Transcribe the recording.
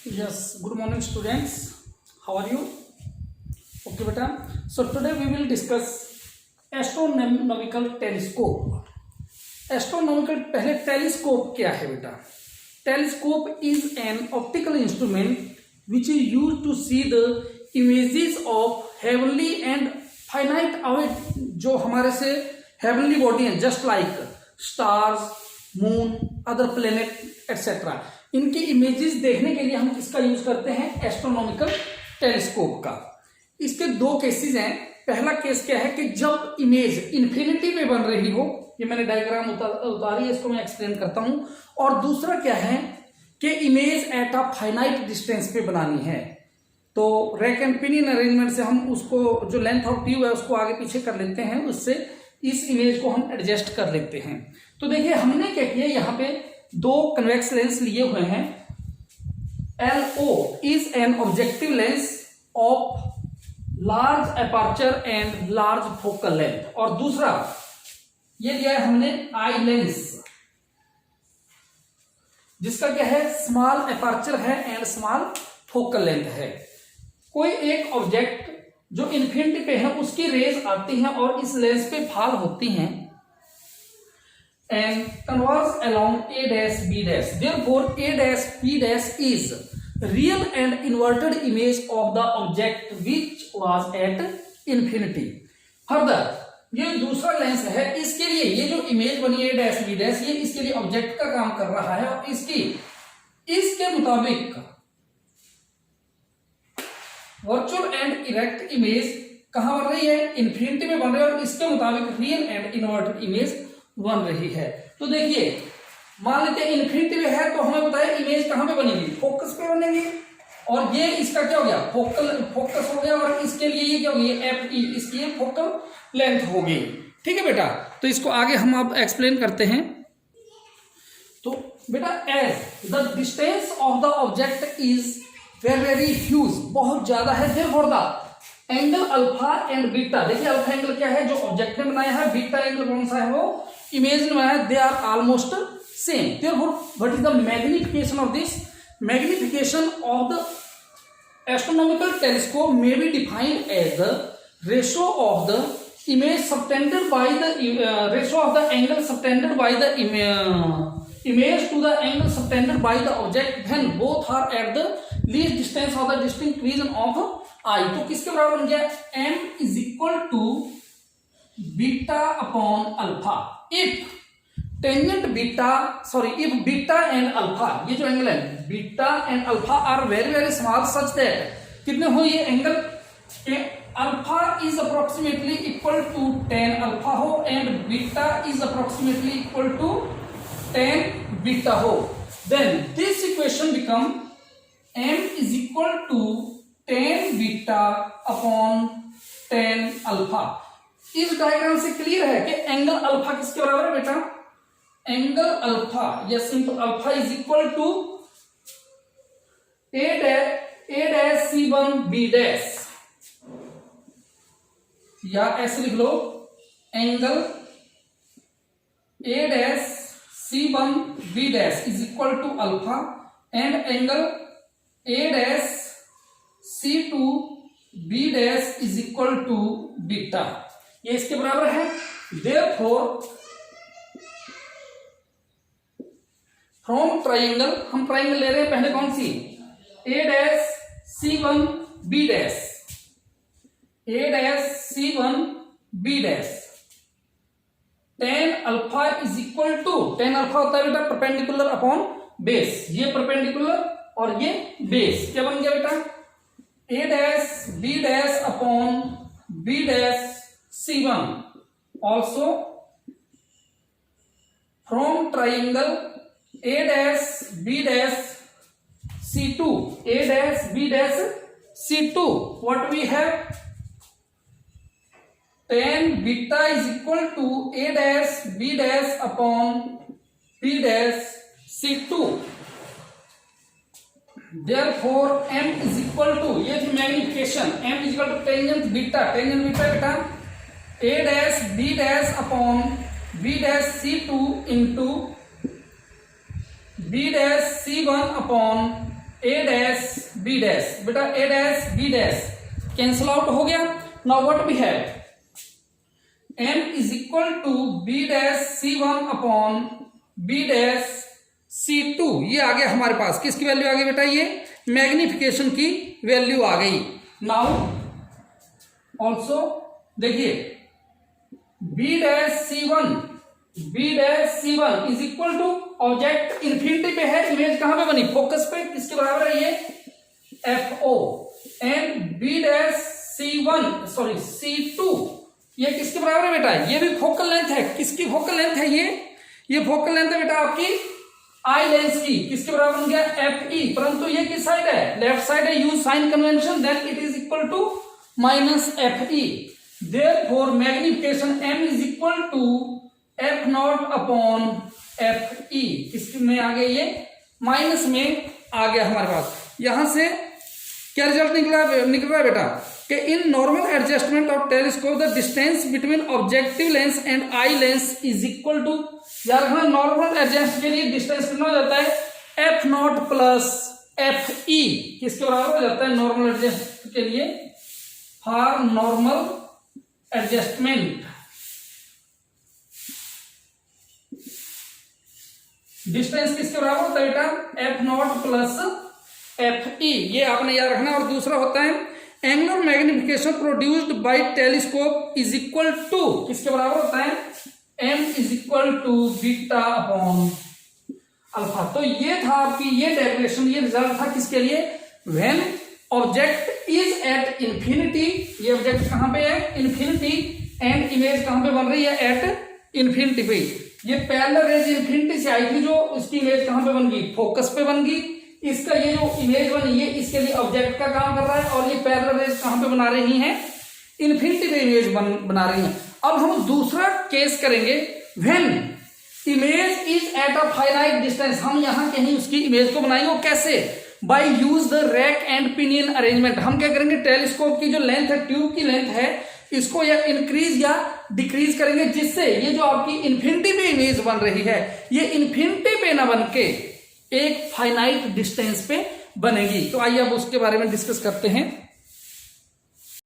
Yes, good morning students. How are you? Okay beta. So today we will discuss astronomical telescope. Astronomical पहले telescope क्या है बेटा? Telescope is an optical instrument which is used to see the images of heavenly and finite objects जो हमारे से heavenly body हैं, just like stars, moon, other planet, etc. इनकी images देखने के लिए हम किसका यूज करते हैं? एस्ट्रोनॉमिकल टेलीस्कोप का। इसके दो केसेस हैं। पहला केस क्या है कि जब इमेज इन्फिनिटी में बन रही हो, ये मैंने डायग्राम उतारी है, इसको मैं एक्सप्लेन करता हूं। और दूसरा क्या है कि image at a finite distance पे बनानी है। तो रैक एंड पिनियन अरेंजमेंट से हम उसको जो लेंथ ऑफ ट्यूब है उसको आगे पीछे कर लेते हैं, उससे इस इमेज को हम एडजस्ट कर लेते हैं। तो देखिए हमने क्या किया, यहाँ पे दो कन्वेक्स लेंस लिए हुए हैं। LO is an objective lens of large aperture and large focal length, और दूसरा ये लिया है हमने आई लेंस जिसका क्या है, स्मॉल अपर्चर है एंड स्मॉल फोकल लेंथ है। कोई एक ऑब्जेक्ट जो इन्फिनिटी पे है उसकी रेज आती हैं और इस लेंस पे फॉल होती हैं and converge along A dash B dash. Therefore, A dash B dash is real and inverted image of the object which was at infinity. Further, ये दूसरा लेंस है, इसके लिए ये जो इमेज बनी है A dash B dash, ये इसके लिए ऑब्जेक्ट का काम कर रहा है और इसके मुताबिक वर्चुअल एंड इरेक्ट इमेज कहां बन रही है? इन्फिनिटी में बन रही है और इसके मुताबिक रियल एंड इन्वर्टेड इमेज बन रही है। तो देखिए मान लेते हैं इन्फिनिटी में है, तो हमें बताया इमेज कहां पे बनेगी? फोकस पे बनेगी। और ये इसका क्या हो गया? फोकस हो गया। और इसके लिए ये क्या होगी? FE, इसकी ये फोकल लेंथ होगी। ठीक है बेटा, तो इसको आगे हम अब एक्सप्लेन करते हैं। तो बेटा as the distance of the object is very huge, बहुत ज्यादा है, therefore the angle alpha and beta, देखिए अल्फा एंगल क्या है जो ऑब्जेक्ट ने बनाया है, बीटा एंगल कौन सा है वो इमेज ने बनाया है, they are almost same. Therefore what is the magnification of this? Magnification of the astronomical telescope may be defined as the ratio of the image subtended by the ratio of the angle subtended by the image to the angle subtended by the object when both are at the least distance of the distinct region of I. तो किसके बराबर बन गया? M is equal to beta upon alpha if beta and alpha, ये जो angle है beta and alpha are very small such that कितने हो ये angle? Alpha is approximately equal to 10 alpha हो and beta is approximately equal to 10 beta हो, then this equation become m is equal to 10 beta upon 10 alpha. इस diagram से clear है कि angle alpha किसके बराबर है बेटा? एंगल अल्फा या simple alpha is equal to a dash c1 b dash, या ऐसे लिख लो angle a dash C1 B dash is equal to alpha and angle A dash C2 B dash is equal to beta, ये इसके बराबर है। Therefore from triangle, हम triangle ले रहे हैं, पहले कौन सी? A dash C1 B dash, A dash C1 B dash, tan alpha is equal to, tan alpha होता है बेटा परपेंडिकुलर अपॉन बेस, ये परपेंडिकुलर और ये बेस, क्या बन गया बेटा? A dash B dash upon B dash C1, also from triangle A dash B dash C2, A dash B dash C2, we we हैव? tan beta is equal to A dash B dash upon B dash C2. Therefore m is equal to, ये थी magnification, m is equal to tangent beta बेटा A dash B dash upon B dash C2 into B dash C1 upon A dash B dash, beta A dash B dash cancel out हो गया। Now what we have, m is equal to B dash c1 upon B dash c2। ये आ गया हमारे पास, किसकी value आ गई बेटा, ये मैग्निफिकेशन की वैल्यू आ गई। नाउ ऑल्सो देखिए B dash c1 is equal to, object infinity पे है, इमेज कहां पे बनी, फोकस पे, किसके बराबर है ये FO, and B dash C2 ये किसके बराबर है बेटा, ये भी फोकल लेंथ है। किसकी फोकल लेंथ है, ये फोकल लेंथ है बेटा आपकी आई लेंस की, किसके बराबर बन गया FE, परंतु ये किस साइड है, लेफ्ट साइड है, use sign convention, then it is equal to minus FE। Therefore magnification m is equal to F0 upon FE, किसकी में आ गया, ये माइनस में आ गया हमारे पास। यहां से क्या रिजल्ट निकल रहा है बेटा, कि in normal adjustment of telescope the distance between objective lens and eye lens is equal to, यार हमें नॉर्मल एडजस्ट के लिए डिस्टेंस कितना हो जाता है F0 प्लस FE, किसके बराबर हो जाता है नॉर्मल एडजस्ट के लिए, फॉर नॉर्मल एडजस्टमेंट डिस्टेंस किसके बराबर होता है बेटा F0 प्लस FE, ये आपने याद रखना। और दूसरा होता है angular magnification produced by telescope is equal to, किसके बराबर होता है m is equal to beta upon alpha. तो ये था आपकी ये डेरिवेशन, ये रिजल्ट था किसके लिए, when object is at infinity, ये ऑब्जेक्ट कहां पे है इन्फिनिटी, एंड इमेज कहां पे बन रही है एट इंफिनिटी पे। ये पैरेलल रेज इंफिनिटी से आई थी, जो उसकी इमेज कहां पे बन गई, फोकस पे बन गई। इसका ये जो इमेज बनी है इसके लिए ऑब्जेक्ट का काम कर रहा है, और ये पैरेलल रेज कहां पे बना रही है, इंफिनिटी पे इमेज बना रही है। अब हम दूसरा केस करेंगे, when image is at a finite distance, हम यहां कहीं उसकी इमेज को बनाएंगे, वो कैसे, by use the rack and pinion arrangement. हम क्या करेंगे, टेलीस्कोप की जो लेंथ है, ट्यूब की लेंथ है, इसको या इंक्रीज या डिक्रीज करेंगे, जिससे ये जो आपकी इंफिनिटी पे इमेज बन रही है, ये इंफिनिटी पे ना बन के एक फाइनाइट डिस्टेंस पे बनेगी। तो आइए अब उसके बारे में डिस्कस करते हैं।